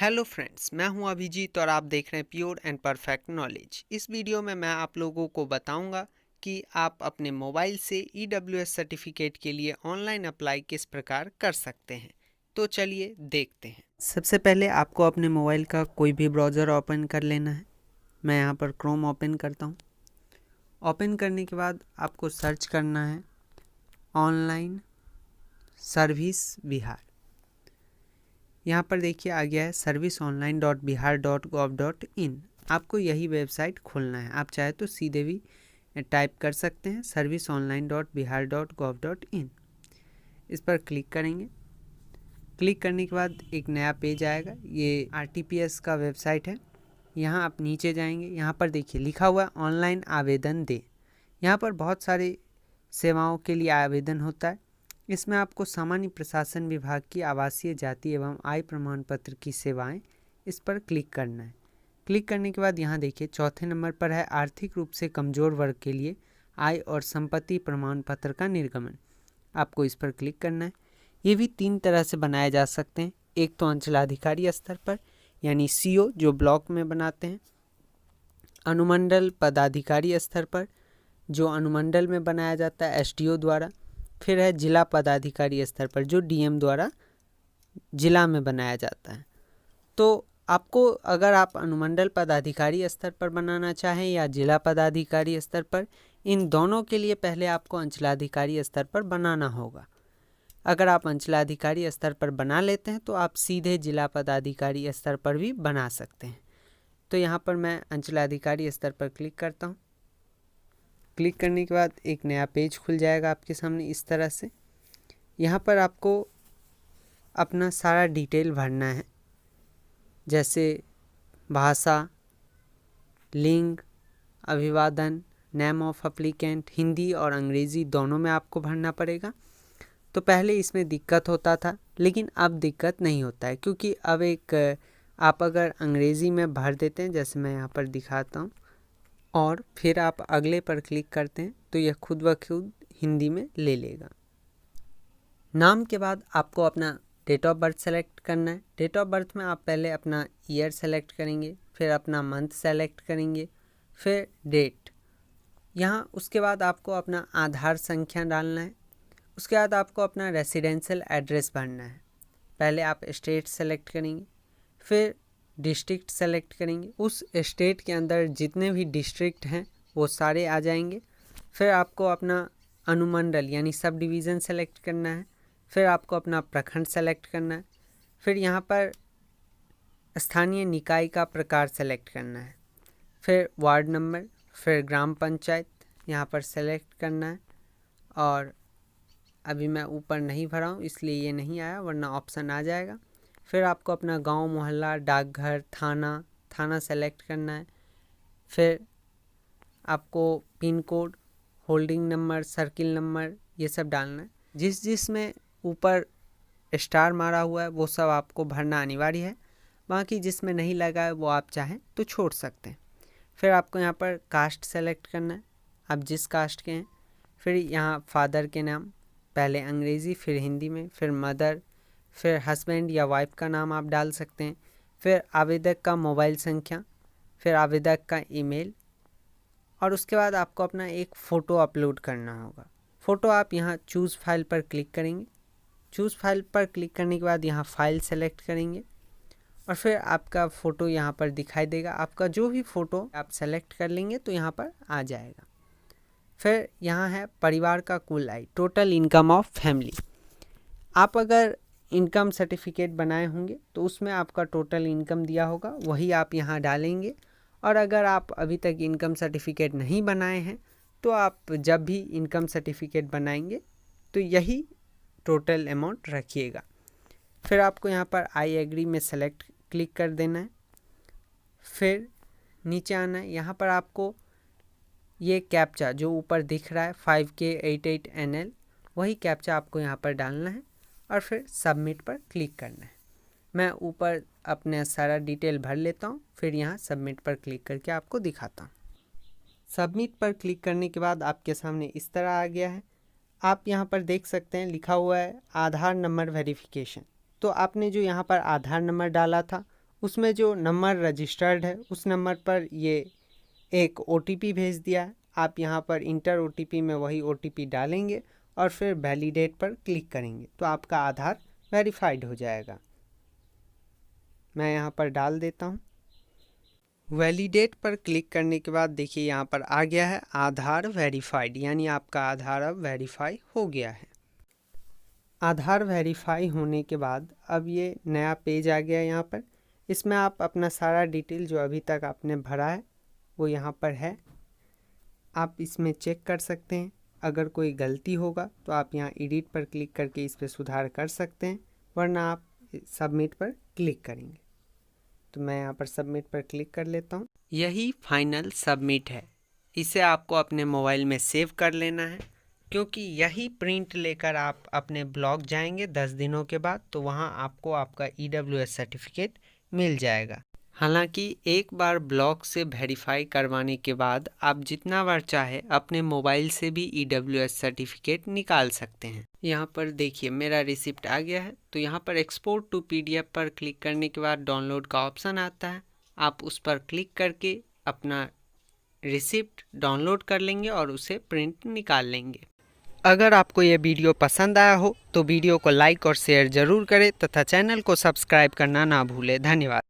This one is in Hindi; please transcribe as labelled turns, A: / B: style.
A: हेलो फ्रेंड्स, मैं हूं अभिजीत और आप देख रहे हैं प्योर एंड परफेक्ट नॉलेज। इस वीडियो में मैं आप लोगों को बताऊंगा कि आप अपने मोबाइल से ईडब्ल्यूएस सर्टिफिकेट के लिए ऑनलाइन अप्लाई किस प्रकार कर सकते हैं। तो चलिए देखते हैं। सबसे पहले आपको अपने मोबाइल का कोई भी ब्राउज़र ओपन कर लेना है। मैं यहाँ पर क्रोम ओपन करता हूँ। ओपन करने के बाद आपको सर्च करना है ऑनलाइन सर्विस बिहार। यहाँ पर देखिए आ गया है serviceonline.bihar.gov.in। आपको यही वेबसाइट खोलना है। आप चाहे तो सीधे भी टाइप कर सकते हैं serviceonline.bihar.gov.in। इस पर क्लिक करेंगे। क्लिक करने के बाद एक नया पेज आएगा। ये RTPS का वेबसाइट है। यहाँ आप नीचे जाएंगे। यहाँ पर देखिए लिखा हुआ है ऑनलाइन आवेदन दे। यहाँ पर बहुत सारे सेवाओं के लिए आवेदन होता है। इसमें आपको सामान्य प्रशासन विभाग की आवासीय जाति एवं आय प्रमाण पत्र की सेवाएं, इस पर क्लिक करना है। क्लिक करने के बाद यहाँ देखिए चौथे नंबर पर है आर्थिक रूप से कमजोर वर्ग के लिए आय और संपत्ति प्रमाण पत्र का निर्गमन। आपको इस पर क्लिक करना है। ये भी 3 तरह से बनाए जा सकते हैं। एक तो अंचलाधिकारी स्तर पर यानी CO जो ब्लॉक में बनाते हैं, अनुमंडल पदाधिकारी स्तर पर जो अनुमंडल में बनाया जाता है SDO द्वारा, फिर है जिला पदाधिकारी स्तर पर जो DM द्वारा जिला में बनाया जाता है। तो आपको अगर आप अनुमंडल पदाधिकारी स्तर पर बनाना चाहें या जिला पदाधिकारी स्तर पर, इन दोनों के लिए पहले आपको अंचलाधिकारी स्तर पर बनाना होगा। अगर आप अंचलाधिकारी स्तर पर बना लेते हैं तो आप सीधे जिला पदाधिकारी स्तर पर भी बना सकते हैं। तो यहाँ पर मैं अंचलाधिकारी स्तर पर क्लिक करता हूँ। क्लिक करने के बाद एक नया पेज खुल जाएगा आपके सामने इस तरह से। यहाँ पर आपको अपना सारा डिटेल भरना है, जैसे भाषा, लिंग, अभिवादन, नेम ऑफ एप्लीकेंट, हिंदी और अंग्रेज़ी दोनों में आपको भरना पड़ेगा। तो पहले इसमें दिक्कत होता था, लेकिन अब दिक्कत नहीं होता है, क्योंकि अब आप अगर अंग्रेज़ी में भर देते हैं, जैसे मैं यहाँ पर दिखाता हूँ, और फिर आप अगले पर क्लिक करते हैं तो यह खुद ब खुद हिंदी में ले लेगा। नाम के बाद आपको अपना डेट ऑफ बर्थ सेलेक्ट करना है। डेट ऑफ बर्थ में आप पहले अपना ईयर सेलेक्ट करेंगे, फिर अपना मंथ सेलेक्ट करेंगे, फिर डेट। यहाँ उसके बाद आपको अपना आधार संख्या डालना है। उसके बाद आपको अपना रेसिडेंशियल एड्रेस भरना है। पहले आप स्टेट सेलेक्ट करेंगे, फिर डिस्ट्रिक्ट सेलेक्ट करेंगे। उस स्टेट के अंदर जितने भी डिस्ट्रिक्ट हैं वो सारे आ जाएंगे। फिर आपको अपना अनुमंडल यानी सब डिवीज़न सेलेक्ट करना है। फिर आपको अपना प्रखंड सेलेक्ट करना है। फिर यहाँ पर स्थानीय निकाय का प्रकार सेलेक्ट करना है। फिर वार्ड नंबर, फिर ग्राम पंचायत यहाँ पर सेलेक्ट करना है। और अभी मैं ऊपर नहीं भरा हूँ इसलिए ये नहीं आया, वरना ऑप्शन आ जाएगा। फिर आपको अपना गांव, मोहल्ला, डाकघर, थाना सेलेक्ट करना है। फिर आपको pin code, holding number, circle number ये सब डालना है। जिसमें ऊपर स्टार मारा हुआ है वो सब आपको भरना अनिवार्य है। बाकी जिसमें नहीं लगा है वो आप चाहें तो छोड़ सकते हैं। फिर आपको यहाँ पर कास्ट सेलेक्ट करना है, आप जिस कास्ट के हैं। फिर यहाँ फादर के नाम, पहले अंग्रेज़ी फिर हिंदी में, फिर मदर, फिर हस्बैंड या वाइफ का नाम आप डाल सकते हैं। फिर आवेदक का मोबाइल संख्या, फिर आवेदक का ईमेल, और उसके बाद आपको अपना एक फ़ोटो अपलोड करना होगा। फ़ोटो आप यहाँ चूज़ फाइल पर क्लिक करेंगे। चूज़ फाइल पर क्लिक करने के बाद यहाँ फाइल सेलेक्ट करेंगे और फिर आपका फ़ोटो यहाँ पर दिखाई देगा। आपका जो भी फ़ोटो आप सेलेक्ट कर लेंगे तो यहाँ पर आ जाएगा। फिर यहाँ है परिवार का कुल आय, टोटल इनकम ऑफ फैमिली। आप अगर इनकम सर्टिफिकेट बनाए होंगे तो उसमें आपका टोटल इनकम दिया होगा, वही आप यहाँ डालेंगे। और अगर आप अभी तक इनकम सर्टिफिकेट नहीं बनाए हैं तो आप जब भी इनकम सर्टिफिकेट बनाएंगे तो यही टोटल अमाउंट रखिएगा। फिर आपको यहाँ पर आई एग्री में सेलेक्ट क्लिक कर देना है। फिर नीचे आना है। यहाँ पर आपको ये कैप्चा जो ऊपर दिख रहा है 5K88NL, वही कैप्चा आपको यहाँ पर डालना है और फिर सबमिट पर क्लिक करना है। मैं ऊपर अपने सारा डिटेल भर लेता हूँ, फिर यहाँ सबमिट पर क्लिक करके आपको दिखाता हूँ। सबमिट पर क्लिक करने के बाद आपके सामने इस तरह आ गया है। आप यहाँ पर देख सकते हैं लिखा हुआ है आधार नंबर वेरिफिकेशन। तो आपने जो यहाँ पर आधार नंबर डाला था उसमें जो नंबर रजिस्टर्ड है उस नंबर पर ये एक OTP भेज दिया है। आप यहाँ पर इंटर OTP में वही OTP डालेंगे और फिर वैलिडेट पर क्लिक करेंगे तो आपका आधार वेरीफाइड हो जाएगा। मैं यहाँ पर डाल देता हूँ। वैलिडेट पर क्लिक करने के बाद देखिए यहाँ पर आ गया है आधार वेरीफाइड, यानी आपका आधार अब वेरीफाई हो गया है। आधार वेरीफाई होने के बाद अब ये नया पेज आ गया यहाँ पर। इसमें आप अपना सारा डिटेल जो अभी तक आपने भरा है वो यहाँ पर है, आप इसमें चेक कर सकते हैं। अगर कोई गलती होगा तो आप यहाँ एडिट पर क्लिक करके इस पर सुधार कर सकते हैं, वरना आप सबमिट पर क्लिक करेंगे। तो मैं यहाँ पर सबमिट पर क्लिक कर लेता हूँ। यही फाइनल सबमिट है। इसे आपको अपने मोबाइल में सेव कर लेना है, क्योंकि यही प्रिंट लेकर आप अपने ब्लॉक जाएंगे 10 दिनों के बाद, तो वहाँ आपको आपका EWS सर्टिफिकेट मिल जाएगा। हालांकि एक बार ब्लॉक से वेरीफाई करवाने के बाद आप जितना बार चाहे अपने मोबाइल से भी EWS सर्टिफिकेट निकाल सकते हैं। यहाँ पर देखिए मेरा रिसिप्ट आ गया है, तो यहाँ पर एक्सपोर्ट टू PDF पर क्लिक करने के बाद डाउनलोड का ऑप्शन आता है। आप उस पर क्लिक करके अपना रिसिप्ट डाउनलोड कर लेंगे और उसे प्रिंट निकाल लेंगे। अगर आपको यह वीडियो पसंद आया हो तो वीडियो को लाइक और शेयर ज़रूर करें तथा चैनल को सब्सक्राइब करना ना भूलें। धन्यवाद।